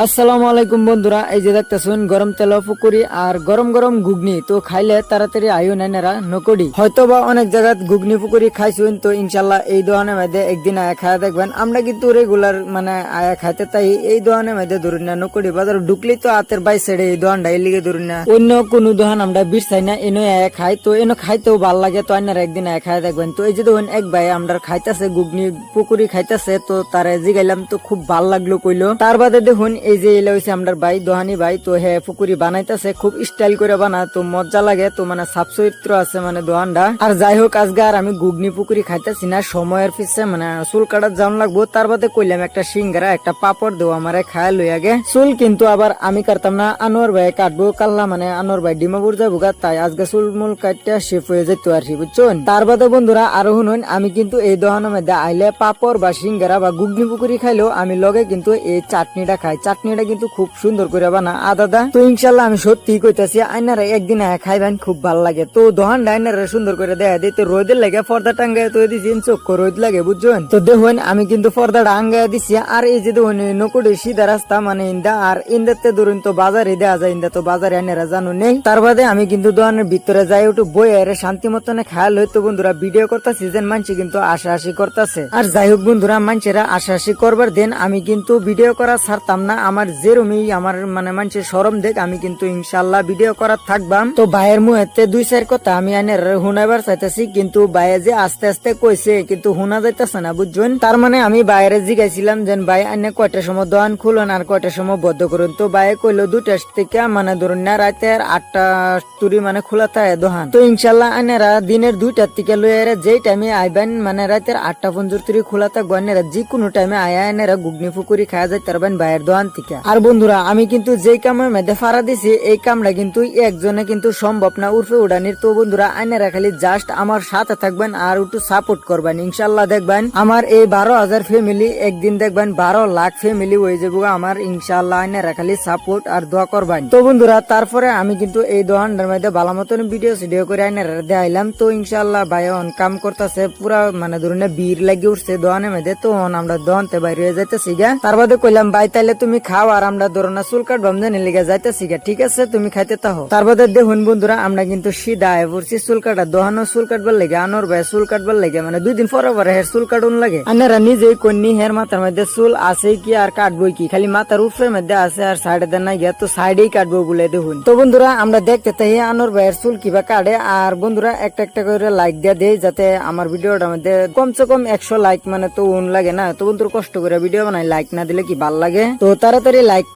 আসসালামু আলাইকুম বন্ধুরা, এই যে দেখতেছেন গরম তেল পুকুরি আর গরম গরম ঘুগনি। তো খাইলে তাড়াতাড়ি আয়ু নাইনারা নকড়ি হয়তো বা অনেক জায়গায় ঘুগনি পুকুরি খাইছুন। তো ইনশাল্লাহ এই দোকানের মধ্যে একদিন আয়া খায়া দেখবেন। আমরা কিন্তু রেগুলার আয়া খাইতে তাই এই দোকানের মধ্যে ধরুন না নকড়ি বাজার ঢুকলি তো হাতের বাই ছেড়ে এই দোকানটা এর লিগে ধরুন না অন্য কোনো দোকান আমরা বির চাই না, এনে আয়া খাই। তো এনে খাইতেও ভাল লাগে। তো আইনারা একদিন আয়া খায়া দেখবেন। তো এই যে দেখুন এক ভাই আমরা খাইতেছে ঘুগনি পুকুরি খাইতেছে। তো তারা জিগাইলাম তো খুব ভাল লাগলো কইলো। তার বাদে দেখুন এই যে এলা হইছে আমরার ভাই দোহানি ভাই। তো হে পুকুরি বানাইতেছে খুব স্টাইল করে বানা, তো মজা লাগে। তো সাফ চরিত্র আছে দোহানটা। আর যাই হোক আজকে আর আমি ঘুগনি পুকুরি খাইতেছি না, সময়ের পিছে চুল কাটার যাওয়ান লাগবো। তার বাদে কইলাম একটা সিঙ্গারা একটা পাপড় দেবো আমারে খায়া লই আগে। চুল কিন্তু আবার আমি কাটতাম না, আনোয়ার ভাই কাটবো কাল্লা আনোয়ার ভাই ডিমাপুর যাবো গা, তাই আজকে চুল মুল কাটটা শেফ হয়ে যেত আর কি বুঝছেন। তার বাদে বন্ধুরা আরো শুনুন, আমি কিন্তু এই দোকানের মধ্যে আইলে পাপড় বা সিঙ্গারা বা ঘুগনি পুকুরি খাইলেও আমি লগে কিন্তু এই চাটনিটা খাই। চাটনিটা কিন্তু খুব সুন্দর করে বানা আদাদা। তো ইনশাল্লাহ আমি সত্যি কইতাছি আইনারা একদিন খাইবেন, খুব ভালো লাগে। তো দোকানটা আইনারা সুন্দর করে দেখা দিই। তো রোদের লাগে পর্দা টাঙ্গায় তো দিছি, চক্ষু রোদ লাগে বুঝছেন। তো দেখুন আমি কিন্তু পর্দাটা আঙ্গায় দিছি। আর এই যে দেখুন নকুড়ি সিধা রাস্তা ইন্দা আর ইন্দাতে ধরুন তো বাজারে দেওয়া যায়। ইন্দা তো বাজারে আইনারা জানো নেই। তার বাদে আমি কিন্তু দোকানের ভিতরে যাই একটু বই আর শান্তি মতনে খেয়াল হইতো বন্ধুরা ভিডিও করতেছি যে মানুষ কিন্তু আশাআশি করতেছে। আর যাই হোক বন্ধুরা মানুষেরা আশাআশি করবার দেন আমি কিন্তু ভিডিও করা ছাড়তাম না। আমার যেরমই আমার মানুষের সরম দেখ আমি কিন্তু ইনশাল্লাহ ভিডিও করার থাকবাম। তো ভাইয়ের মুহেতে দুই চার কথা আমি আইনের হুনাইবার চাইতেছি, কিন্তু ভাইয়ে যে আস্তে আস্তে কইছে কিন্তু হুনা যাইতেছে না বুঝছেন। তার আমি বাইরে জিগাইছিলাম যে ভাই আইনে কয়টার সময় দোকান খুলুন আর কয়টার সময় বদ্ধ করুন। তো ভাইয়ে কইলো 2টা থেকে ধরুন না রাতের 8টা তুরি খোলা থাকে দোকান। তো ইনশাল্লাহ আইনেরা দিনের 2টার থেকে লইয়া যেই টাইমে আইবেন রাতের 8টা 75 খোলা থাকবো। আইনেরা যে কোনো টাইমে আয়া আইনেরা ঘুগনি ফুকুরি খাওয়া যাইতে পারবেন ভাইয়ের দোকান থেকে। আর বন্ধুরা আমি কিন্তু যেই কামের মধ্যে ফাড়া দিছি এই কামটা কিন্তু একজনে কিন্তু সম্ভব না উর্ফে উড়ানির। তো বন্ধুরা আইনারা খালি জাস্ট আমার সাথে থাকবেন আর একটু সাপোর্ট করবেন। ইনশাল্লাহ দেখবেন আমার এই 12,000 ফ্যামিলি একদিন দেখবেন 12 লাখ ফ্যামিলি হয়ে যাবো আমার। ইনশাল্লাহ আইনারা খালি সাপোর্ট আর দোয়া করবেন। তো বন্ধুরা তারপরে আমি কিন্তু এই দোকানটার মধ্যে ভালো মতন ভিডিও করে আইনারা দেখাইলাম। তো ইনশাল্লাহ ভাই অন কাম করতেছে পুরা ধরুন বীর লাগিয়ে উঠছে দোকানের মধ্যে। তো আমরা দোকানতে বাইরে হয়ে যাইতেছি গা। তার বাদে কইলাম ভাই তাইলে তুমি খাও আর আমরা ধরুন চুল কাটবাম জানি লেগে যাইতেছি গা, ঠিক আছে তুমি খাইতে তাহো। তার বাদে দেখুন বন্ধুরা আমরা কিন্তু সিধা আয় পড়ছি চুল কাটা দোহানো চুল কাটবার লেগে। আনোর ভাই চুল কাটবার লেগে 2 দিন পরে পরে হের চুল কাটুন লাগে। আনারা নিজেই কন্যা হের মাথার মধ্যে চুল আছে কি আর কাটবো কি, খালি মাথার উপরের মধ্যে আছে আর সাইডে দেন নাই গিয়া। তো সাইডেই কাটবো বলে দেখুন। তো বন্ধুরা আমরা দেখতে তাই আনোর ভাইয়ের চুল কিবা কাটে। আর বন্ধুরা একটা একটা করে লাইক দিয়ে দেয় যাতে আমার ভিডিওটার মধ্যে কমসে কম 100 লাইক তো লাগে না। তো বন্ধুরা কষ্ট করে ভিডিও বানাই, লাইক না দিলে কি ভাল লাগে। তো তাড়াতাড়ি লাইক